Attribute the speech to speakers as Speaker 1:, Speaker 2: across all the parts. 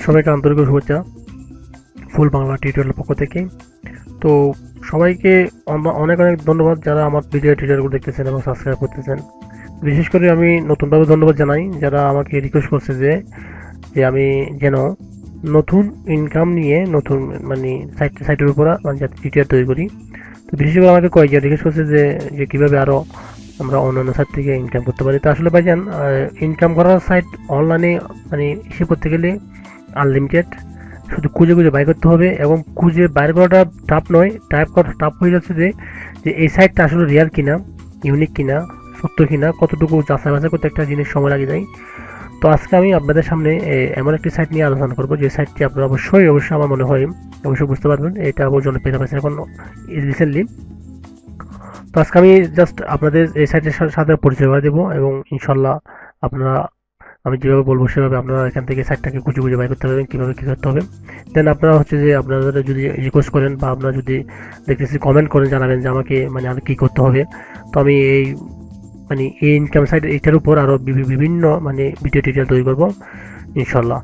Speaker 1: সবাইকে আন্তরিক শুভেচ্ছা ফুল বাংলা টিউটোরিয়াল পক্ষ থেকে। তো সবাইকে অনেক অনেক ধন্যবাদ যারা আমার ভিডিও টিউটোরিয়ালগুলো দেখতেছেন এবং সাবস্ক্রাইব করতেছেন। বিশেষ করে আমি নতুনভাবে ধন্যবাদ জানাই যারা আমাকে রিকোয়েস্ট করছে যে যে আমি যেন নতুন ইনকাম নিয়ে নতুন মানে সাইটের উপর মানে যাতে টিউটোরিয়াল তৈরি করি। তো বিশেষ করে আমাকে কয়েকজন রিকোয়েস্ট করছে যে যে কীভাবে আরও আমরা অন্যান্য সাইট থেকে ইনকাম করতে পারি। তো আসলে ভাইজান ইনকাম করার সাইট অনলাইনে মানে হিসেব করতে গেলে আনলিমিটেড, শুধু খুঁজে খুঁজে বাই করতে হবে এবং খুঁজে বাইর করাটা টাফ নয়, টাইপ করা টাফ হয়ে যাচ্ছে যে যে এই সাইটটা আসলে রিয়াল কিনা, ইউনিক কিনা, সত্য কিনা, কতটুকু যাচাই বাছাই করতে একটা জিনিস সময় লাগে যায়। তো আজকে আমি আপনাদের সামনে এমন একটি সাইট নিয়ে আলোচনা করবো যে সাইটটি আপনারা অবশ্যই আমার মনে হয় অবশ্যই বুঝতে পারবেন এটা জনপ্রিয়তা পেয়েছে এখন রিসেন্টলি। তো আজকে আমি জাস্ট আপনাদের এই সাইটের সাথে পরিচয় করে দেবো এবং ইনশাল্লাহ আপনারা আমি যেভাবে বলবো সেভাবে আপনারা এখান থেকে সাইটটাকে খুঁজে খুঁজে বাই করতে পারবেন কীভাবে কী করতে হবে। দেন আপনারা হচ্ছে যে আপনারা যদি রিকোয়েস্ট করেন বা আপনারা যদি দেখতেছি কমেন্ট করেন জানাবেন যে আমাকে মানে আর কী করতে হবে। তো আমি এই মানে এই ইনকাম সাইট এইটার উপর আরও বিভিন্ন মানে ভিডিও টিউটোরিয়াল তৈরি করবো ইনশাল্লাহ।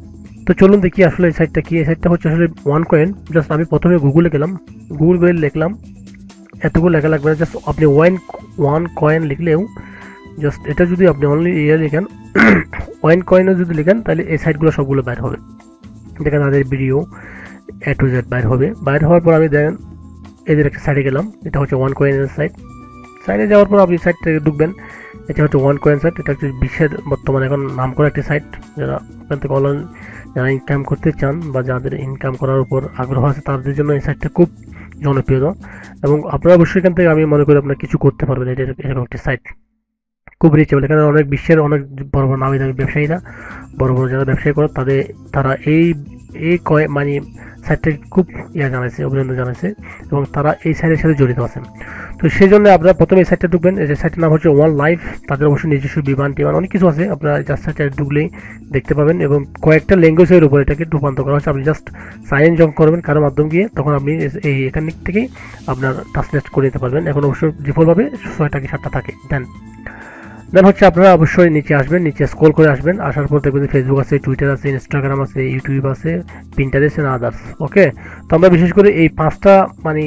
Speaker 1: তো চলুন দেখি আসলে এই সাইটটা কি। এই সাইটটা হচ্ছে আসলে ওয়ান কয়েন। জাস্ট আমি প্রথমে গুগলে গেলাম, গুগল বলে লিখলাম, এতগুলো লেখা লাগবে না, জাস্ট আপনি ওয়ান কয়েন লিখলেও জাস্ট এটা যদি আপনি অনলি ইয়ে লিখেন ওয়ান কয়েনও যদি লিখেন তাহলে এই সাইটগুলো সবগুলো বাইর হবে। দেখেন তাদের ভিডিও এ টু জেড বাইর হবে। বাইর হওয়ার পর আমি দেখেন এদের একটা সাইটে গেলাম, এটা হচ্ছে ওয়ান কয়েনের সাইট। সাইটে যাওয়ার পর আপনি সাইট থেকে ঢুকবেন, এটা হচ্ছে ওয়ান কয়েন সাইট। এটা হচ্ছে বিশ্বের বর্তমানে এখন নাম করা একটি সাইট। যারা ওখান থেকে অনলাইন যারা ইনকাম করতে চান বা যাদের ইনকাম করার উপর আগ্রহ আছে তাদের জন্য এই সাইটটা খুব জনপ্রিয় এবং আপনারা অবশ্যই এখান থেকে আমি মনে করি আপনারা কিছু করতে পারবেন। এটা এরকম একটি সাইট খুব রিচেবল। এখানে অনেক বিশ্বের অনেক বড় বড় নামি দামি ব্যবসায়ীরা বড় বড় যারা ব্যবসায়ী করে তারা এই মানে সাইটটাকে খুব জানাইছে, অভিনন্দন জানাইছে এবং তারা এই সাইটের সাথে জড়িত আছেন। তো সেই জন্য আপনারা প্রথমে এই সাইটটা ঢুকবেন। এই যে সাইটের নাম হচ্ছে ওয়ান লাইফ। তাদের অবশ্যই নিজস্ব বিমান টিমান অনেক কিছু আছে, আপনারা জাস্ট সাইটে ঢুকলেই দেখতে পাবেন এবং কয়েকটা ল্যাঙ্গুয়েজের উপর এটাকে রূপান্তর করা হচ্ছে। আপনি জাস্ট সাইন ইন যখন করবেন কারোর মাধ্যম গিয়ে তখন আপনি এই এখান থেকেই আপনার ট্রান্সলেট করে নিতে পারবেন। এখন অবশ্যই ডিফল্টভাবে 6টা কি 7টা থাকে। দেন হচ্ছে আপনারা অবশ্যই নিচে আসবেন, নিচে স্ক্রল করে আসবেন। আসার পর দেখবেন ফেসবুক আছে, টুইটার আছে, ইনস্টাগ্রাম আছে, ইউটিউব আছে, পিন্টারেস্ট এন্ড আদার্স। ওকে, তো আমরা বিশেষ করে এই 5টা মানে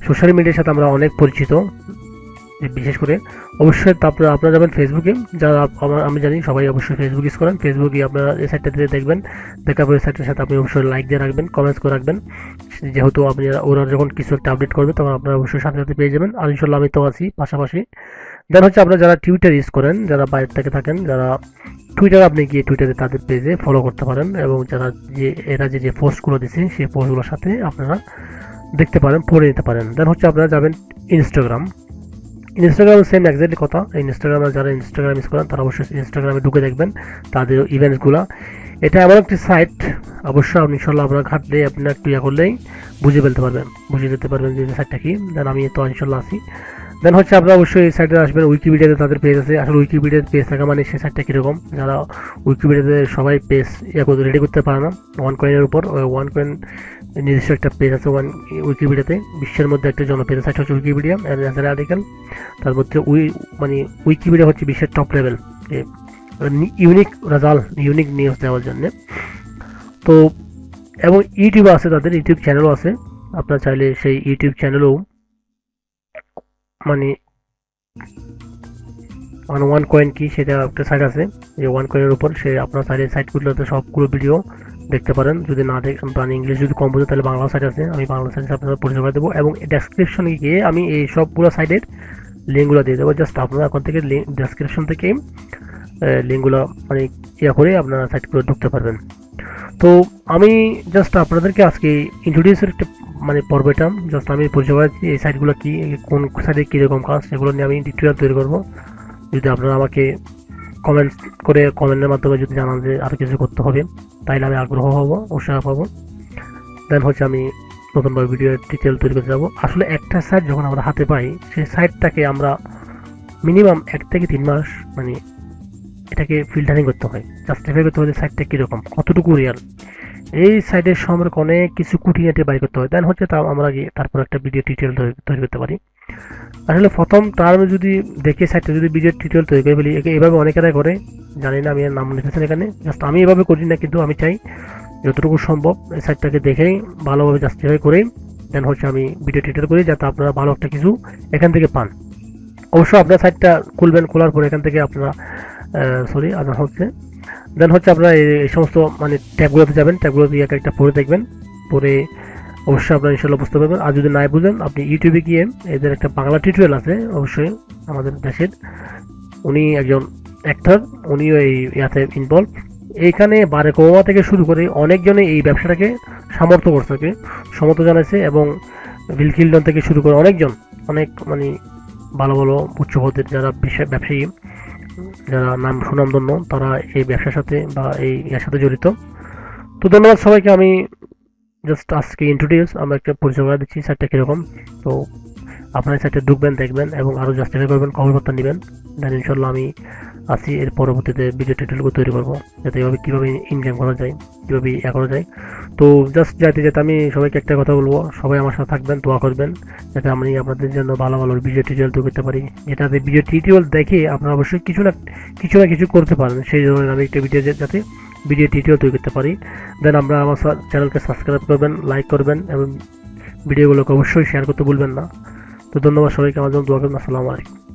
Speaker 1: সোশ্যাল মিডিয়ার সাথে আমরা অনেক পরিচিত। বিশেষ করে অবশ্যই আপনারা যাবেন ফেসবুকে, যারা আমি জানি সবাই অবশ্যই ফেসবুক ইউজ করেন। ফেসবুকে আপনারা এই সাইটটাতে দেখবেন, দেখার পরে সাইটের সাথে আপনি অবশ্যই লাইক দিয়ে রাখবেন, কমেন্টস করে রাখবেন, যেহেতু আপনি ওরা যখন কিছু একটা আপডেট করবে তখন আপনারা অবশ্যই সাথে সাথে পেয়ে যাবেন। আর ইনশাল্লাহ আমি তো আছি পাশাপাশি। দেন হচ্ছে আপনারা যারা টুইটার ইউজ করেন, যারা বাইরে থেকে থাকেন, যারা টুইটার আপনি গিয়ে টুইটারে তাদের পেজে ফলো করতে পারেন এবং যারা এরা যে পোস্টগুলো দিচ্ছে সেই পোস্টগুলোর সাথে আপনারা দেখতে পারেন, পড়ে নিতে পারেন। দেন হচ্ছে আপনারা যাবেন ইনস্টাগ্রাম সেম এক্স্যাক্টলি কথা। ইনস্টাগ্রামে যারা ইনস্টাগ্রাম ইউজ করেন তারা অবশ্যই ইনস্টাগ্রামে ঢুকে দেখবেন তাদের ইভেন্টসগুলো। এটা এমন একটি সাইট অবশ্যই আপনি ইনশাল্লাহ আপনারা ঘাটলে আপনার একটু করলেই বুঝে যেতে পারবেন যে সাইটটা কি। দেন আমি তো ইনশাল্লাহ আছি। দেন হচ্ছে আপনারা অবশ্যই এই সাইটে আসবেন। উইকিপিডিয়াতে তাদের পেজ আছে। আসলে উইকিপিডিয়ার পেজ থাকা মানে সেই সাইটটা কীরকম, যারা উইকিপিডিয়াতে সবাই পেজ রেডি করতে পারে না। ওয়ান কয়েনের উপর ওয়ান কয়েন নিজস্ব একটা পেজ আছে উইকিপিডিয়াতে। বিশ্বের মধ্যে একটা জনপ্রিয় সাইট হচ্ছে উইকিপিডিয়া অ্যান্সার আর্টিকেল। তার মধ্যে উইকিপিডিয়া হচ্ছে বিশ্বের top level unique result, unique news দেওয়ার জন্য। তো এবং ইউটিউব আছে, তাদের ইউটিউব চ্যানেলও আছে। আপনারা চাইলে সেই ইউটিউব চ্যানেলেও মানে ওয়ান কয়েন কি সেটা একটা সাইট আছে যে ওয়ান কয়েনের উপর, সে আপনার সাইটগুলোতে সবগুলো ভিডিও দেখতে পারেন। যদি না দেখেন মানে ইংলিশ যদি কম বোঝে তাহলে বাংলা সাইট আছে, আমি বাংলা সাইটে আপনারা পরিচয় করে দেবো এবং ডেসক্রিপশনে গিয়ে আমি এই সবগুলো সাইটের লিঙ্কগুলো দিয়ে দেবো। জাস্ট আপনারা এখন থেকে ডেসক্রিপশন থেকে লিঙ্কগুলো মানে করে আপনারা সাইটগুলো ঢুকতে পারবেন। তো আমি জাস্ট আপনাদেরকে আজকে ইন্ট্রোডিউসের একটা মানে পর্বটা জাস্ট আমি পরিচয় করাচ্ছি এই সাইটগুলো কি, কোন সাইটে কীরকম কাজ, সেগুলো নিয়ে আমি টিউটোরিয়াল তৈরি করবো। যদি আপনারা আমাকে কমেন্টের মাধ্যমে যদি জানান যে আরও কিছু করতে হবে তাইলে আমি আগ্রহ হবো, উৎসাহ পাবো। দেন হচ্ছে আমি নতুনভাবে ভিডিও ডিটেল তৈরি করতে যাবো। আসলে একটা সাইট যখন আমরা হাতে পাই সেই সাইটটাকে আমরা মিনিমাম 1 থেকে 3 মাস মানে এটাকে ফিল্টারিং করতে হয়, জাস্টিফাই করতে হয় যে সাইটটা কীরকম, কতটুকু রিয়াল। এই সাইটের সম্পর্কে অনেক কিছু খুঁটিনাটি বাই করতে হয়। দেন হচ্ছে আমরা তারপর একটা ভিডিও টিউটোরিয়াল তৈরি করতে পারি। আসলে প্রথম টার্মে যদি দেখে সাইটটা যদি ভিডিও টিউটোরিয়াল তৈরি করে ফেলি, এভাবে অনেকেরাই করে, জানি না আমি এর নাম লিখেছেন এখানে, জাস্ট আমি এভাবে করি না, কিন্তু আমি চাই যতটুকু সম্ভব এই সাইটটাকে দেখেই ভালোভাবে জাস্টিফাই করেই দেন হচ্ছে আমি ভিডিও টিউটোরিয়াল করি, যাতে আপনারা ভালো একটা কিছু এখান থেকে পান। অবশ্যই আপনার সাইটটা খুলবেন, খোলার পরে এখান থেকে আপনারা আপনার হচ্ছে দেন হচ্ছে আপনারা এই সমস্ত মানে ট্যাবগুলোতে যাবেন, ট্যাবগুলোতে এক একটা পড়ে দেখবেন, পরে অবশ্যই আপনারা ইনশাল্লাহ বুঝতে পারবেন। আর যদি নাই বুঝেন আপনি ইউটিউবে গিয়ে এদের একটা বাংলা টিউটোরিয়াল আছে অবশ্যই আমাদের দেশের, উনি একজন অ্যাক্টর, উনিও এই ইয়াতে ইনভলভ। এইখানে বারে কোমা থেকে শুরু করে অনেকজনে এই ব্যবসাটাকে সামর্থ্য করছে, সমর্থ জানাইছে, এবং বিল কিল্টন থেকে শুরু করে অনেকজন, অনেক মানে ভালো ভালো উচ্চ পদের যারা ব্যবসায়ী, যারা নাম সুনামধন্য, তারা এই ব্যবসার সাথে বা এই এর সাথে জড়িত। তো ধন্যবাদ সবাইকে। আমি জাস্ট আজকে ইন্ট্রোডিউস, আমরা একটা পরিচয় করে দিচ্ছি সাইটটা কীরকম। তো আপনার সাইটে ঢুকবেন, দেখবেন এবং আরও জাস্টিফাই করবেন, খবরপত্র নেবেন, দেন ইনশাল্লাহ আমি আসি এর পরবর্তীতে ভিডিও টিউটোরিয়ালগুলো তৈরি করবো, যাতে এভাবে কীভাবে ইনকাম করা যায়, কীভাবে ইয়া করা যায়। তো জাস্ট যাতে যাতে আমি সবাইকে একটা কথা বলবো, সবাই আমার সাথে থাকবেন, দোয়া করবেন, যাতে আমি আপনাদের জন্য ভালো ভালো ভিডিও টিউটোরিয়াল তৈরি করতে পারি, যেটাতে ভিডিও টিউটোরিয়াল দেখে আপনারা অবশ্যই কিছু না কিছু করতে পারেন। সেই জন্য আমি একটা ভিডিও যাতে ভিডিও টিউটোরিয়াল তৈরি করতে পারি। দেন আমরা আমার চ্যানেলকে সাবস্ক্রাইব করবেন, লাইক করবেন এবং ভিডিওগুলোকে অবশ্যই শেয়ার করতে ভুলবেন না। তো ধন্যবাদ সবাইকে, আমার জন্য দোয়া করবেন। আসসালামু আলাইকুম।